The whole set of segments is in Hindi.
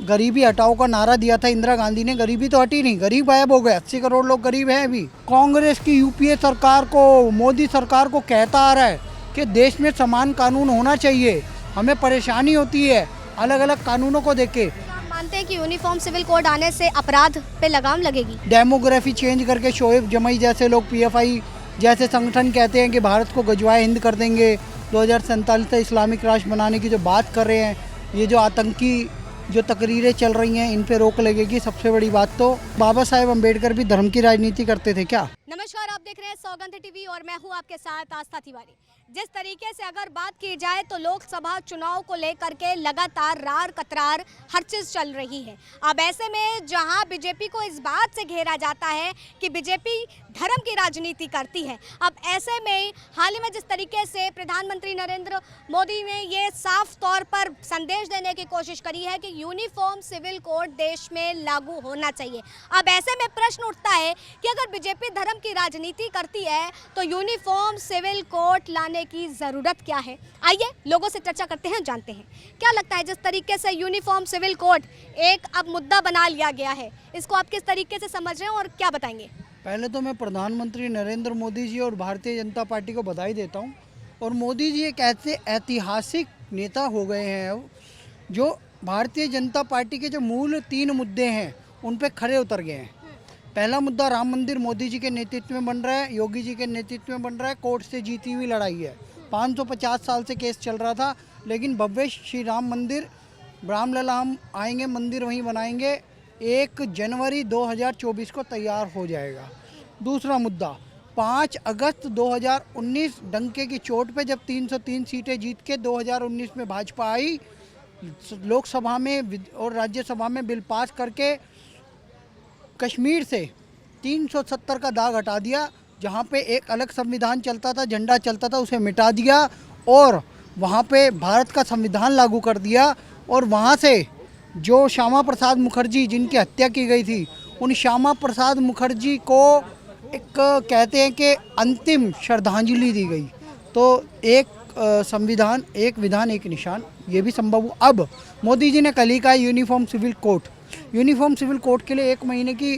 गरीबी हटाओ का नारा दिया था इंदिरा गांधी ने, गरीबी तो हटी नहीं, गरीब गायब हो गए। 80 करोड़ लोग गरीब हैं अभी। कांग्रेस की यूपीए सरकार को, मोदी सरकार को कहता आ रहा है कि देश में समान कानून होना चाहिए। हमें परेशानी होती है अलग अलग कानूनों को देख के। आप मानते हैं कि यूनिफॉर्म सिविल कोड आने से अपराध पे लगाम लगेगी? डेमोग्राफी चेंज करके शोएब जमई जैसे लोग, पीएफआई जैसे संगठन कहते हैं कि भारत को गजवाए हिंद कर देंगे, 2047 तक इस्लामिक राष्ट्र बनाने की जो बात कर रहे हैं, ये जो आतंकी जो तकरीरें चल रही हैं, इन पे रोक लगेगी। सबसे बड़ी बात तो बाबा साहेब अम्बेडकर भी धर्म की राजनीति करते थे क्या? नमस्कार, आप देख रहे हैं सौगंध टीवी और मैं हूं आपके साथ आस्था तिवारी। जिस तरीके से अगर बात की जाए तो लोकसभा चुनाव को लेकर के लगातार रार कतरार हर चीज़ चल रही है। अब ऐसे में जहां बीजेपी को इस बात से घेरा जाता है कि बीजेपी धर्म की राजनीति करती है, अब ऐसे में हाल ही में जिस तरीके से प्रधानमंत्री नरेंद्र मोदी ने ये साफ तौर पर संदेश देने की कोशिश करी है कि यूनिफॉर्म सिविल कोड देश में लागू होना चाहिए। अब ऐसे में प्रश्न उठता है कि अगर बीजेपी धर्म की राजनीति करती है तो यूनिफॉर्म सिविल कोड लाने की जरूरत क्या है? आइए लोगों से चर्चा करते हैं, जानते हैं क्या लगता है। जिस तरीके से यूनिफॉर्म सिविल कोड एक अब मुद्दा बना लिया गया है, इसको आप किस तरीके से समझ रहे हैं और क्या बताएंगे? पहले तो मैं प्रधानमंत्री नरेंद्र मोदी जी और भारतीय जनता पार्टी को बधाई देता हूँ। और मोदी जी एक ऐसे ऐतिहासिक नेता हो गए हैं जो भारतीय जनता पार्टी के जो मूल 3 मुद्दे हैं उन पे खरे उतर गए हैं। पहला मुद्दा राम मंदिर मोदी जी के नेतृत्व में बन रहा है, योगी जी के नेतृत्व में बन रहा है। कोर्ट से जीती हुई लड़ाई है। 550 साल से केस चल रहा था, लेकिन भव्य श्री राम मंदिर, रामलला हम आएंगे, मंदिर वहीं बनाएंगे, 1 जनवरी 2024 को तैयार हो जाएगा। दूसरा मुद्दा 5 अगस्त 2019 डंके की चोट पे जब 303 सीटें जीत के 2019 में भाजपा आई, लोकसभा में और राज्यसभा में बिल पास करके कश्मीर से 370 का दाग हटा दिया। जहाँ पे एक अलग संविधान चलता था, झंडा चलता था, उसे मिटा दिया और वहाँ पे भारत का संविधान लागू कर दिया। और वहाँ से जो श्यामा प्रसाद मुखर्जी जिनकी हत्या की गई थी, उन श्यामा प्रसाद मुखर्जी को एक कहते हैं कि अंतिम श्रद्धांजलि दी गई। तो एक संविधान, एक विधान, एक निशान, ये भी संभव हुआ। अब मोदी जी ने कल ही कहा uniform civil code, uniform civil code के लिए 1 महीने की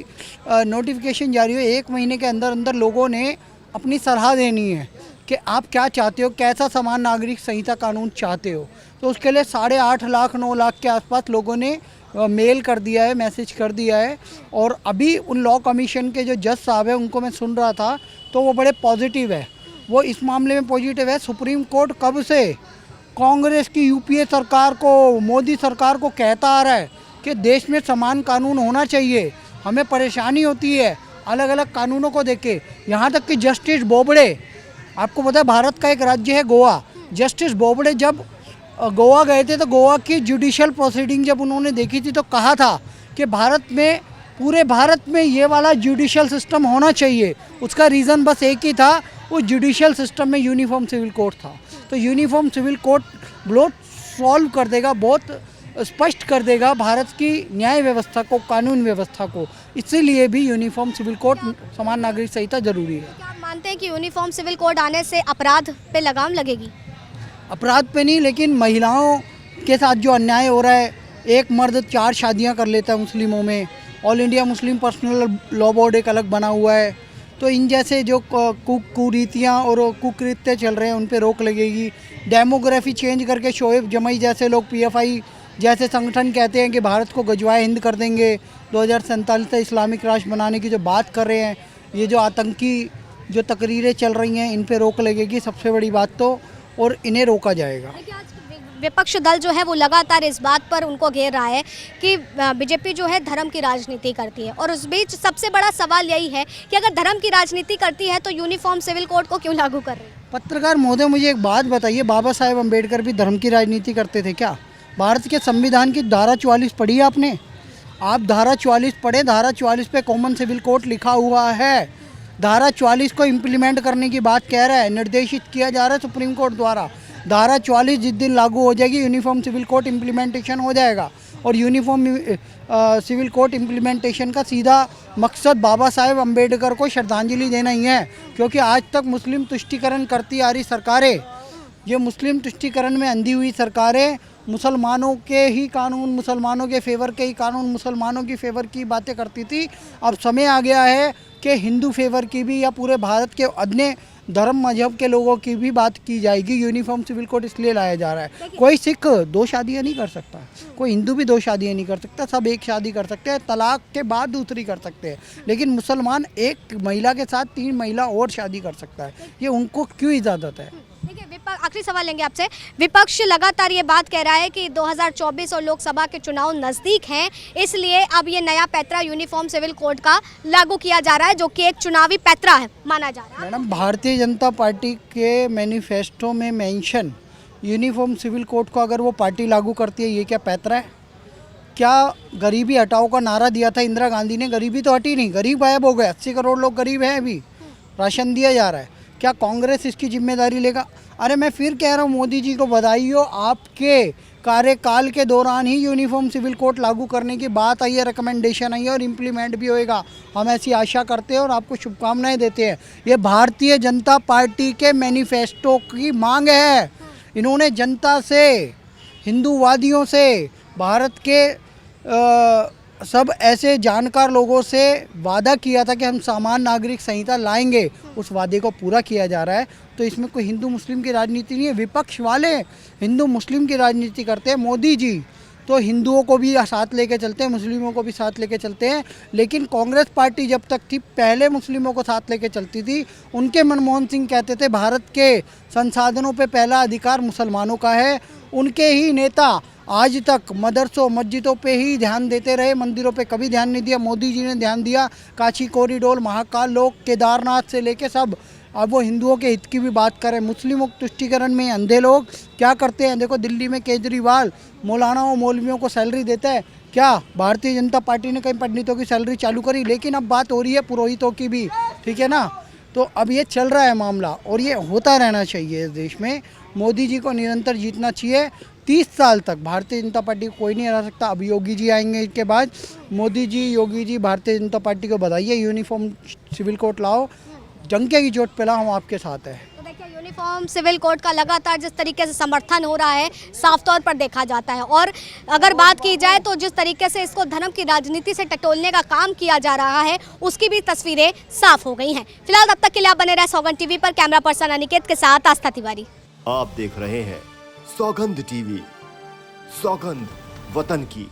नोटिफिकेशन जारी हुई। 1 महीने के अंदर अंदर लोगों ने अपनी सलाह देनी है कि आप क्या चाहते हो, कैसा समान नागरिक संहिता कानून चाहते हो। तो उसके लिए 8.5 लाख 9 लाख के आसपास लोगों ने मेल कर दिया है, मैसेज कर दिया है। और अभी उन लॉ कमीशन के जो जज साहब है उनको मैं सुन रहा था, तो वो बड़े पॉजिटिव है, वो इस मामले में पॉजिटिव है। सुप्रीम कोर्ट कब से कांग्रेस की यूपीए सरकार को, मोदी सरकार को कहता आ रहा है कि देश में समान कानून होना चाहिए। हमें परेशानी होती है अलग अलग कानूनों को देख के। यहाँ तक कि जस्टिस बोबड़े, आपको पता है भारत का एक राज्य है गोवा, जस्टिस बोबड़े जब गोवा गए थे तो गोवा की जुडिशल प्रोसीडिंग जब उन्होंने देखी थी तो कहा था कि भारत में, पूरे भारत में ये वाला जुडिशल सिस्टम होना चाहिए। उसका रीज़न बस एक ही था, वो जुडिशल सिस्टम में यूनिफॉर्म सिविल कोड था। तो यूनिफॉर्म सिविल कोड बहुत सॉल्व कर देगा, बहुत स्पष्ट कर देगा भारत की न्याय व्यवस्था को, कानून व्यवस्था को। इसीलिए भी यूनिफॉर्म सिविल कोड, समान नागरिक संहिता जरूरी है। क्या आप मानते हैं कि यूनिफॉर्म सिविल कोड आने से अपराध पे लगाम लगेगी? अपराध पे नहीं, लेकिन महिलाओं के साथ जो अन्याय हो रहा है, एक मर्द 4 शादियां कर लेता है मुस्लिमों में, all India Muslim personal law board एक अलग बना हुआ है। तो इन जैसे जो कुरीतियाँ और कुकृत्य चल रहे हैं उन पे रोक लगेगी। डेमोग्राफी चेंज करके शोएब जमई जैसे लोग, पीएफआई जैसे संगठन कहते हैं कि भारत को गजवाए हिंद कर देंगे, 2047 तक इस्लामिक राष्ट्र बनाने की जो बात कर रहे हैं, ये जो आतंकी जो तकरीरें चल रही हैं, इन पे रोक लगेगी। सबसे बड़ी बात तो, और इन्हें रोका जाएगा। विपक्ष दल जो है वो लगातार इस बात पर उनको घेर रहा है कि बीजेपी जो है धर्म की राजनीति करती है, और उस बीच सबसे बड़ा सवाल यही है कि अगर धर्म की राजनीति करती है तो यूनिफॉर्म सिविल कोड को क्यों लागू कर रही है? पत्रकार महोदय, मुझे एक बात बताइए, बाबा साहेब अम्बेडकर भी धर्म की राजनीति करते थे क्या? भारत के संविधान की धारा 44 पढ़ी है आपने? आप धारा 44 पढ़े, धारा 44 पे कॉमन सिविल कोड लिखा हुआ है। धारा 44 को इम्प्लीमेंट करने की बात कह रहा है, निर्देशित किया जा रहा है सुप्रीम कोर्ट द्वारा। धारा 44 जिस दिन लागू हो जाएगी, यूनिफॉर्म सिविल कोड इम्प्लीमेंटेशन हो जाएगा। और यूनिफॉर्म सिविल कोड इम्प्लीमेंटेशन का सीधा मकसद बाबा साहेब अम्बेडकर को श्रद्धांजलि देना ही है। क्योंकि आज तक मुस्लिम तुष्टीकरण करती आ रही सरकारें, ये मुस्लिम तुष्टीकरण में अंधी हुई सरकारें मुसलमानों के ही कानून, मुसलमानों के फेवर के ही कानून, मुसलमानों की फेवर की बातें करती थी। अब समय आ गया है कि हिंदू फेवर की भी या पूरे भारत के अन्य धर्म मजहब के लोगों की भी बात की जाएगी। यूनिफॉर्म सिविल कोड इसलिए लाया जा रहा है। कोई सिख 2 शादियां नहीं कर सकता, कोई हिंदू भी 2 शादियां नहीं कर सकता, सब एक शादी कर सकते हैं, तलाक के बाद दूसरी कर सकते हैं। लेकिन मुसलमान एक महिला के साथ 3 महिला और शादी कर सकता है, ये उनको क्यों इजाज़त है? देखिए, आखिरी सवाल लेंगे आपसे। विपक्ष लगातार ये बात कह रहा है कि 2024 और लोकसभा के चुनाव नज़दीक हैं, इसलिए अब ये नया पैतरा यूनिफॉर्म सिविल कोड का लागू किया जा रहा है, जो कि एक चुनावी पैतरा है माना जा रहा है। मैडम, भारतीय जनता पार्टी के मैनिफेस्टो में मेंशन यूनिफॉर्म सिविल कोड को अगर वो पार्टी लागू करती है, ये क्या पैतरा है? क्या गरीबी हटाओ का नारा दिया था इंदिरा गांधी ने, गरीबी तो हटी नहीं, गरीब गायब हो गए। 80 करोड़ लोग गरीब हैं, अभी राशन दिया जा रहा है। क्या कांग्रेस इसकी जिम्मेदारी लेगा? अरे मैं फिर कह रहा हूँ, मोदी जी को बधाई हो, आपके कार्यकाल के दौरान ही यूनिफॉर्म सिविल कोड लागू करने की बात आई है, रिकमेंडेशन आई है और इम्प्लीमेंट भी होएगा। हम ऐसी आशा करते हैं और आपको शुभकामनाएं देते हैं। ये भारतीय जनता पार्टी के मैनिफेस्टो की मांग है। इन्होंने जनता से, हिंदूवादियों से, भारत के सब ऐसे जानकार लोगों से वादा किया था कि हम सामान्य नागरिक संहिता लाएंगे, उस वादे को पूरा किया जा रहा है। तो इसमें कोई हिंदू मुस्लिम की राजनीति नहीं है। विपक्ष वाले हिंदू मुस्लिम की राजनीति करते हैं। मोदी जी तो हिंदुओं को भी साथ लेके चलते हैं, मुस्लिमों को भी साथ लेके चलते हैं। लेकिन कांग्रेस पार्टी जब तक थी, पहले मुस्लिमों को साथ लेके चलती थी। उनके मनमोहन सिंह कहते थे भारत के संसाधनों पे पहला अधिकार मुसलमानों का है। उनके ही नेता आज तक मदरसों मस्जिदों पे ही ध्यान देते रहे, मंदिरों पे कभी ध्यान नहीं दिया। मोदी जी ने ध्यान दिया। काशी कॉरिडोर, महाकाल लोक, केदारनाथ से लेके सब। अब वो हिंदुओं के हित की भी बात करें। मुस्लिमों के तुष्टिकरण में अंधे लोग क्या करते हैं? देखो, दिल्ली में केजरीवाल मौलाना और मौलवियों को सैलरी देता है। क्या भारतीय जनता पार्टी ने कई पंडितों की सैलरी चालू करी? लेकिन अब बात हो रही है पुरोहितों की भी, ठीक है ना? तो अब ये चल रहा है मामला और ये होता रहना चाहिए इस देश में। मोदी जी को निरंतर जीतना चाहिए। 30 साल तक भारतीय जनता पार्टी को कोई नहीं हरा सकता। अब योगी जी आएंगे, इसके बाद मोदी जी, योगी जी भारतीय जनता पार्टी को बधाइए। यूनिफॉर्म सिविल कोड लाओ, डंके की चोट पे लाओ, हम आपके साथ हैं। तो देखिए, यूनिफॉर्म सिविल कोड का लगातार जिस तरीके से समर्थन हो रहा है, साफ तौर पर देखा जाता है। और अगर बात की जाए तो जिस तरीके से इसको धर्म की राजनीति से टटोलने का काम किया जा रहा है, उसकी भी तस्वीरें साफ हो गई हैं। फिलहाल तब तक के लिए आप बने रहे सौगंध टीवी पर। कैमरा पर्सन अनिकेत के साथ आस्था तिवारी। आप देख रहे हैं सौगंध टीवी, सौगंध वतन की।